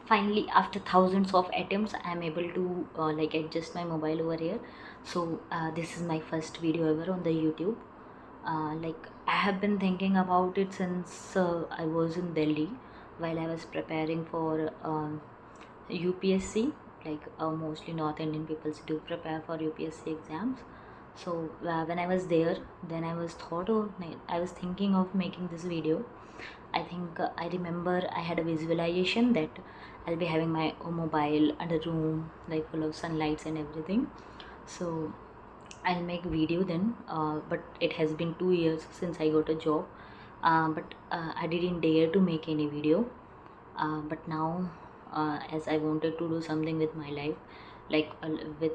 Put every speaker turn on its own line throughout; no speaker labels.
Finally, after thousands of attempts, I am able to like adjust my mobile over here. So this is my first video ever on the YouTube. Like I have been thinking about it since I was in Delhi while I was preparing for UPSC. Like mostly North Indian people do prepare for UPSC exams. So when I was there, then I was thinking of making this video. I think I remember I had a visualization that I'll be having my own mobile and a room like full of sunlights and everything. So I'll make video then. But it has been 2 years since I got a job. But I didn't dare to make any video. But now, as I wanted to do something with my life, like with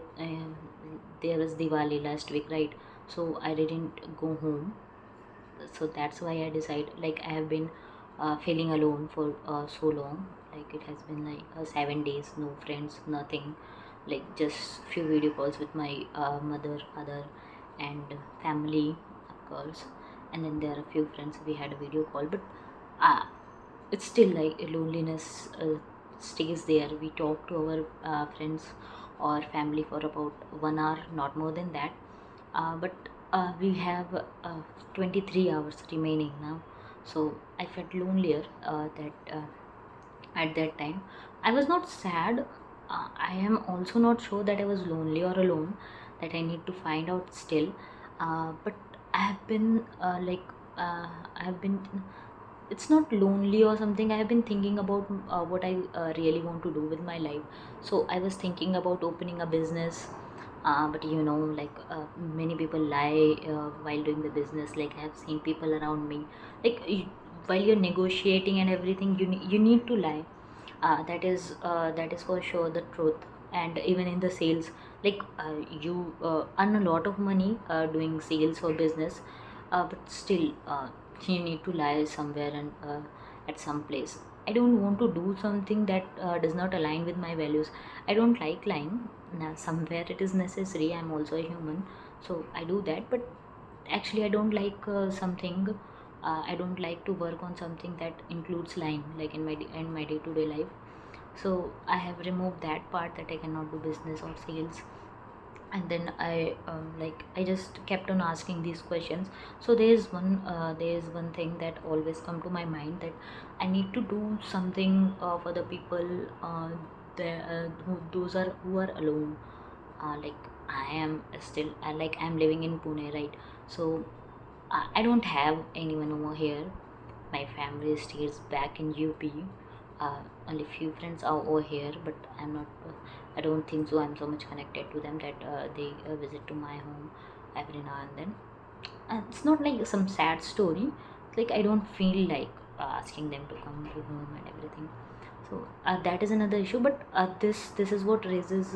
there was Diwali last week, right? So I didn't go home, so that's why I decided. Like I have been feeling alone for so long. Like it has been like 7 days, no friends, nothing. Like just few video calls with my mother, father, and family, of course. And then there are a few friends. We had a video call, but uh, it's still like loneliness stays there. We talk to our friends or family for about 1 hour, not more than that. But we have 23 hours remaining now. So I felt lonelier that at that time. I was not sad. I am also not sure that I was lonely or alone. That I need to find out still. But I have been I have been. It's not lonely or something. I have been thinking about what I really want to do with my life. So I was thinking about opening a business. But like many people lie while doing the business. Like I have seen people around me, like while you're negotiating and everything, you need to lie. That is for sure the truth. And even in the sales, like you earn a lot of money doing sales or business, but still you need to lie somewhere and at some place. I don't want to do something that does not align with my values. I don't like lying. Now somewhere it is necessary. I'm also a human, so I do that. But actually I don't like something. I don't like to work on something that includes lying, like in my day-to-day life. So I have removed that part, that I cannot do business or sales. And then I just kept on asking these questions. So there is one thing that always come to my mind, that I need to do something for the people who are alone. Like I am still like I'm living in Pune, right? So I don't have anyone over here. My family stays back in UP. Only few friends are over here, but I'm not. I don't think so. I'm so much connected to them that they visit to my home every now and then. It's not like some sad story. It's like I don't feel like asking them to come to home and everything. So that is another issue. But this is what raises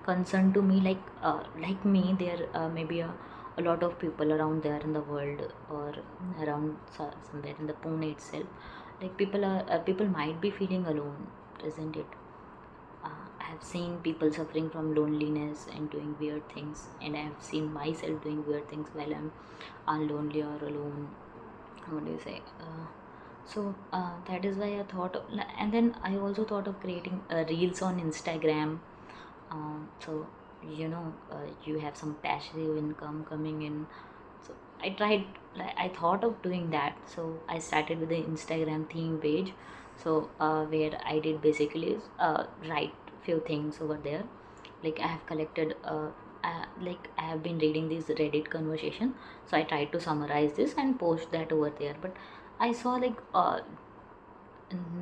concern to me. Like me, there may be a lot of people around there in the world, or around somewhere in the Pune itself. Like people might be feeling alone, isn't it? I have seen people suffering from loneliness and doing weird things, and I have seen myself doing weird things while I'm lonely or alone. What do you say? So that is why I thought, and then I also thought of creating reels on Instagram. So you have some passive income coming in. So I tried, like, I thought of doing that. So I started with the Instagram theme page. So where I did basically is write few things over there. Like I have collected like I have been reading these Reddit conversation. So I tried to summarize this and post that over there. But I saw like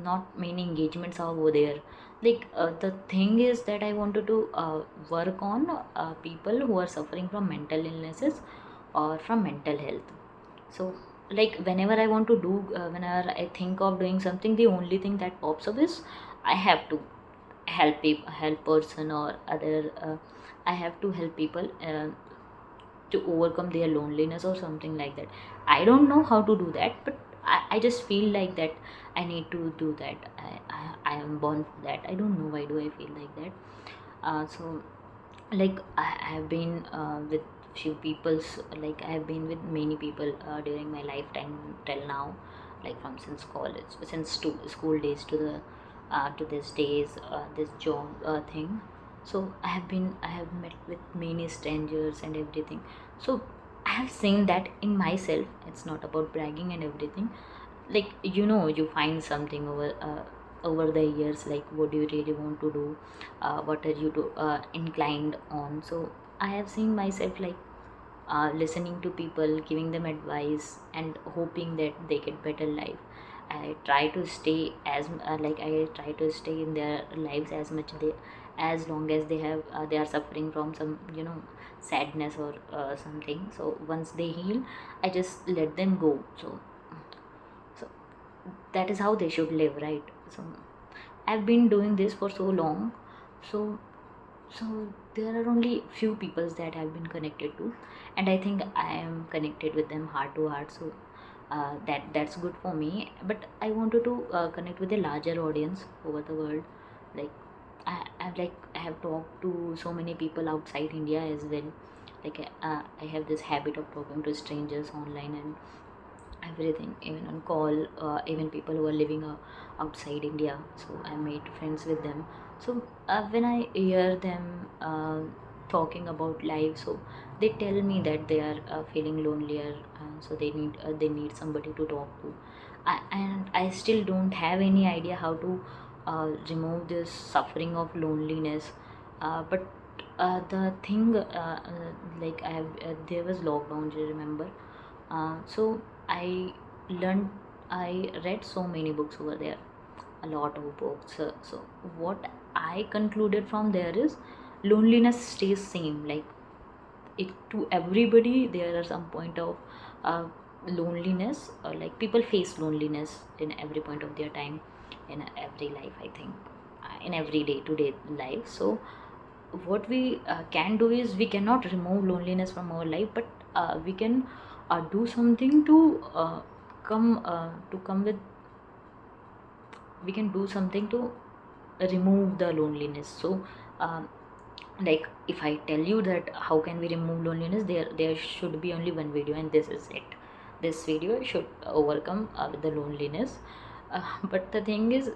not many engagements are over there. Like the thing is that I wanted to work on people who are suffering from mental illnesses or from mental health. So like whenever I want to do whenever I think of doing something, the only thing that pops up is I have to help person or other I have to help people to overcome their loneliness or something like that. I don't know how to do that, but I just feel like that I need to do that. I am born for that. I don't know why do I feel like that. So like I have been with few people's, like I have been with many people during my lifetime till now, like from since college, since school days to the to this days, this job thing. So I have met with many strangers and everything. So I have seen that in myself. It's not about bragging and everything. Like, you find something over the years, like what do you really want to do, what are you inclined on. So I have seen myself, like, listening to people, giving them advice, and hoping that they get better life. I try to stay I try to stay in their lives as much as long as they are suffering from some sadness or something. So once they heal, I just let them go. So that is how they should live, right? So I've been doing this for so long. So so there are only few peoples that I've been connected to, and I think I am connected with them heart to heart. So that's good for me. But I wanted to connect with a larger audience over the world. Like, I have talked to so many people outside India as well. Like, I have this habit of talking to strangers online and everything, even on call, even people who are living outside India. So I made friends with them. So when I hear them talking about life, so they tell me that they are feeling lonelier, so they need somebody to talk to. And I still don't have any idea how to remove this suffering of loneliness. But the thing, like, there was lockdown, do you remember? So I learned, I read so many books over there, a lot of books. So what I concluded from there is loneliness stays same. Like, it, to everybody there are some point of uh, loneliness. Like, people face loneliness in every point of their time, in every life, I think, in every day to day life. So what we can do is, we cannot remove loneliness from our life, but we can do something to come with, we can do something to remove the loneliness. So um, like, if I tell you that how can we remove loneliness, there should be only one video, and this is it. This video should overcome the loneliness. But the thing is,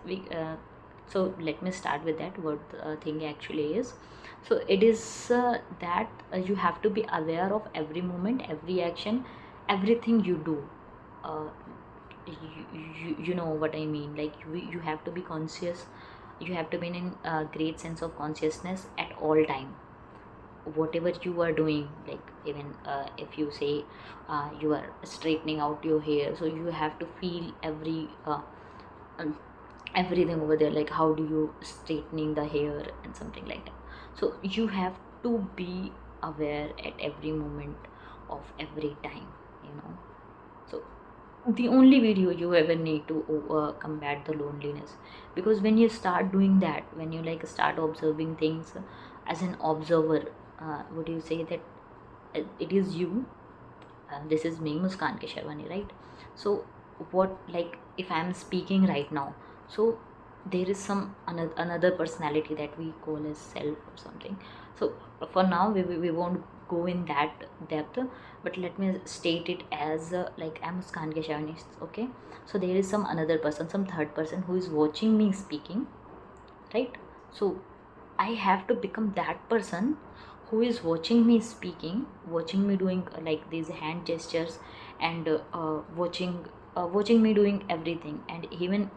so let me start with that, what the thing actually is. So it is that you have to be aware of every moment, every action, everything you do. uh, you know what I mean. Like, you have to be conscious, you have to be in a great sense of consciousness at all time, whatever you are doing. Like, even if you say you are straightening out your hair, so you have to feel um, everything over there, like how do you straightening the hair and something like that. So you have to be aware at every moment of every time, you know. So the only video you ever need to combat the loneliness, because when you start doing that, when you, like, start observing things as an observer, would you say that it is you, this is me, Muskan Kesharwani, right? So what, like, if I'm speaking right now, so there is some another personality that we call as self or something. So for now, we won't go in that depth, but let me state it as like, I'm Muskan Kesharwani, okay? So there is some another person, some third person who is watching me speaking, right? So I have to become that person who is watching me speaking, watching me doing like these hand gestures, and watching me doing everything. And even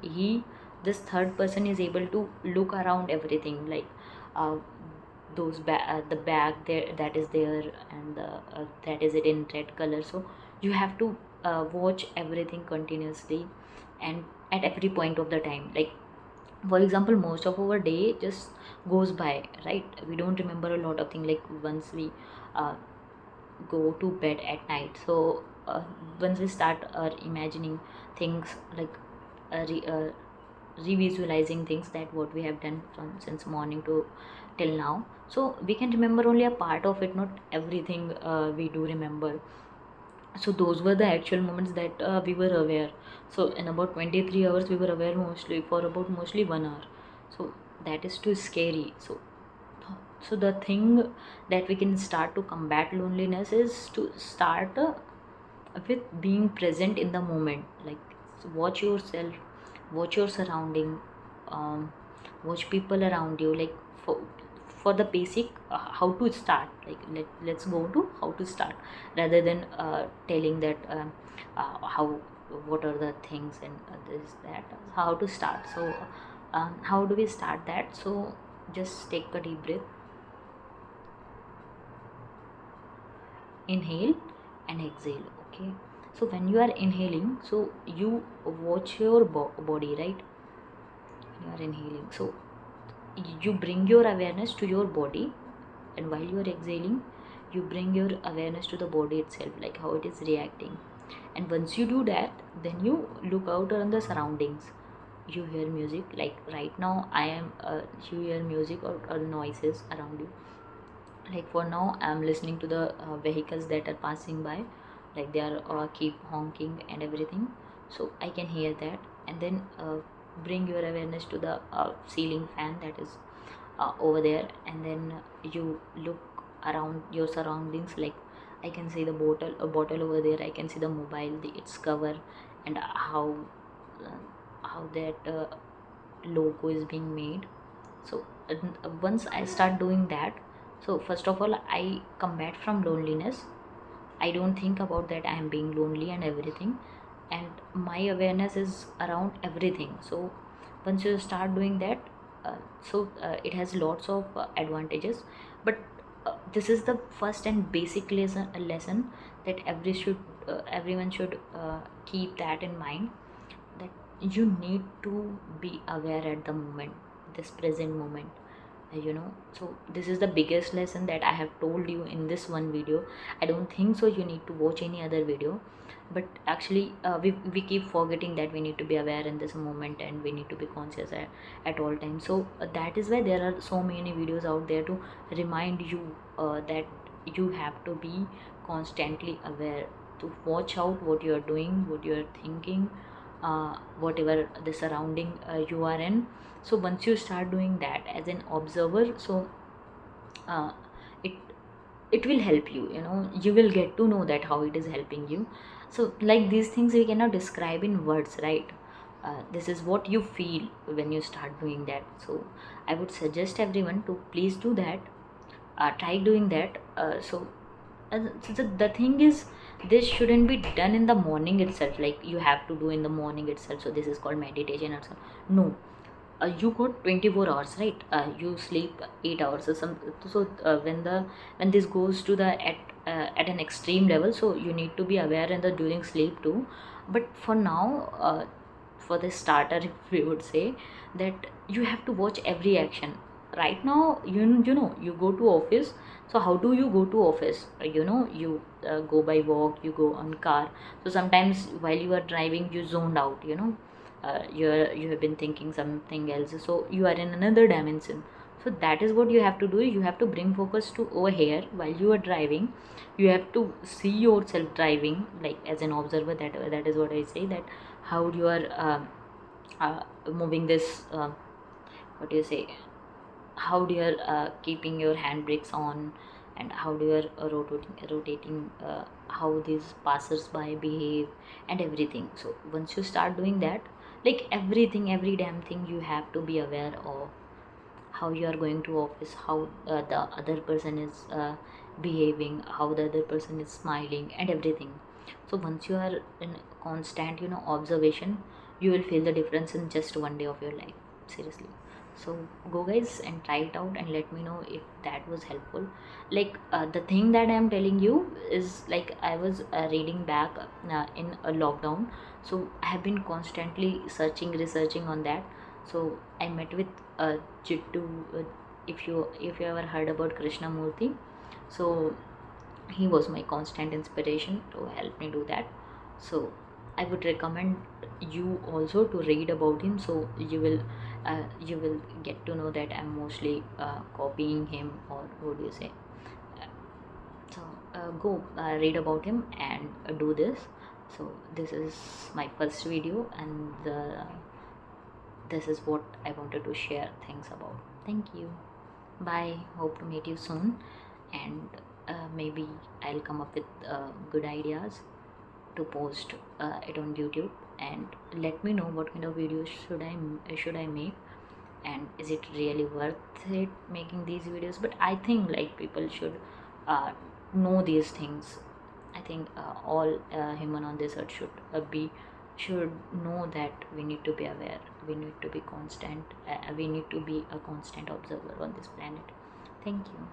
this third person is able to look around everything, like uh, the bag there that is there, and that is it in red color. So you have to watch everything continuously, and at every point of the time. Like, for example, most of our day just goes by, right? We don't remember a lot of things. Like, once we uh, go to bed at night, so once we start imagining things, like revisualizing things, that what we have done from since morning to till now, so we can remember only a part of it, not everything we do remember. So those were the actual moments that we were aware. So in about 23 hours we were aware mostly for about mostly 1 hour. So that is too scary. So the thing that we can start to combat loneliness is to start with being present in the moment. Like, watch yourself, watch your surrounding, watch people around you, like for the basic how to start, like let's go to how to start, rather than telling that how what are the things and this that how to start. So how do we start that? So just take a deep breath, inhale and exhale. Okay, so when you are inhaling, so you watch your body, right? You are inhaling, so you bring your awareness to your body, and while you are exhaling, you bring your awareness to the body itself, like how it is reacting. And once you do that, then you look out on the surroundings. You hear music, like right now I am you hear music or noises around you. Like for now I'm listening to the vehicles that are passing by, like they are keep honking and everything, so I can hear that. And then bring your awareness to the ceiling fan that is over there, and then you look around your surroundings, like I can see the bottle over there, I can see the mobile, its cover, and uh, how that logo is being made. So once I start doing that, so first of all I combat from loneliness. I don't think about that I am being lonely and everything, and my awareness is around everything. So once you start doing that, it has lots of advantages. But this is the first and basic lesson that everyone should keep that in mind, that you need to be aware at the moment, this present moment. So this is the biggest lesson that I have told you in this one video. I don't think so you need to watch any other video, but actually we keep forgetting that we need to be aware in this moment, and we need to be conscious at all times. So that is why there are so many videos out there to remind you that you have to be constantly aware, to watch out what you are doing, what you are thinking, whatever the surrounding you are in. So once you start doing that as an observer, so uh, it it will help you, you will get to know that how it is helping you. So like these things we cannot describe in words, right? This is what you feel when you start doing that. So I would suggest everyone to please do that, try doing that. The thing is, this shouldn't be done in the morning itself, like you have to do in the morning itself, so this is called meditation or something. No, you got 24 hours, right? You sleep 8 hours or some. So when this goes to the at an extreme level, so you need to be aware in the during sleep too. But for now, for the starter, if we would say that you have to watch every action. Right now, you go to office. So how do you go to office? You go by walk, you go on car. So sometimes while you are driving, you zoned out, you have been thinking something else, so you are in another dimension. So that is what you have to do. You have to bring focus to over here while you are driving. You have to see yourself driving, like as an observer. That is what I say, that how you are moving this, what do you say, how do you are keeping your handbrakes on, and how do you are rotating how these passers-by behave and everything. So once you start doing that, like everything, every damn thing, you have to be aware of how you are going to office, how the other person is behaving, how the other person is smiling and everything. So once you are in constant observation, you will feel the difference in just one day of your life, seriously. So go guys and try it out and let me know if that was helpful. Like the thing that I am telling you is, like I was reading back in a lockdown, so I have been constantly researching on that. So I met with Chittu. If you ever heard about Krishnamurti, so he was my constant inspiration to help me do that. So I would recommend you also to read about him, so you will get to know that I'm mostly copying him, or what do you say. So go read about him and do this. So this is my first video, and this is what I wanted to share things about. Thank you. Bye. Hope to meet you soon, and maybe I'll come up with good ideas to post it on YouTube. and let me know what kind of videos should I make, and is it really worth it making these videos. But I think like people should uh, know these things. I think all human on this earth should know that we need to be aware, we need to be constant, we need to be a constant observer on this planet. Thank you.